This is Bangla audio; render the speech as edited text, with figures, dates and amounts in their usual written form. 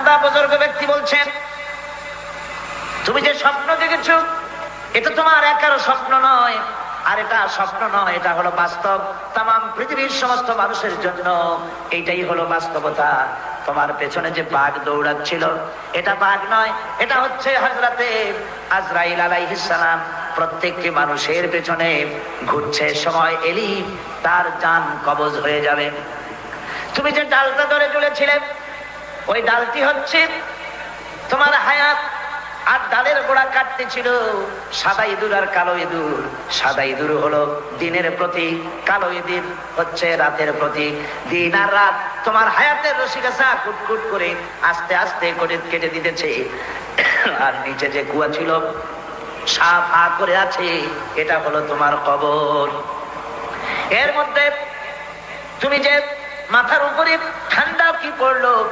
দাদা বুজুর্গ ব্যক্তি বলছেন, তুমি যে স্বপ্ন দেখেছো এটা তোমার একার স্বপ্ন নয়, আর এটা স্বপ্ন নয়, এটা হলো বাস্তব। তামাম পৃথিবীর সমস্ত মানুষের জন্য এইটাই হলো বাস্তবতা। তোমার পেছনে যে বাঘ দৌড়াচ্ছিল এটা বাঘ নয়, এটা হচ্ছে হযরতে আজরাইল আলাইহিস সালাম। প্রত্যেকটি মানুষের পেছনে ঘুরছে, সময় এলি তার জান কবজ হয়ে যাবে। তুমি যে ডালটা ধরে ঝুলেছিলে ওই ডালটি হচ্ছে তোমার হায়াত, আর ডালের গোড়া কাটতে ছিল সাদা ইঁদুর আর কালো ইঁদুর। সাদা ইঁদুর হলো দিনের প্রতীক, কালো ইঁদুর হচ্ছে রাতের প্রতীক। দিন আর রাত তোমার হায়াতের রশিগাছা কুটকুট করে আস্তে আস্তে কেটে দিতেছে। আর নিচে যে কুয়া ছিল সাফ হা করে আছে, এটা হলো তোমার কবর। এর মধ্যে তুমি যে মাথার উপরে ঠান্ডা কি পড়লো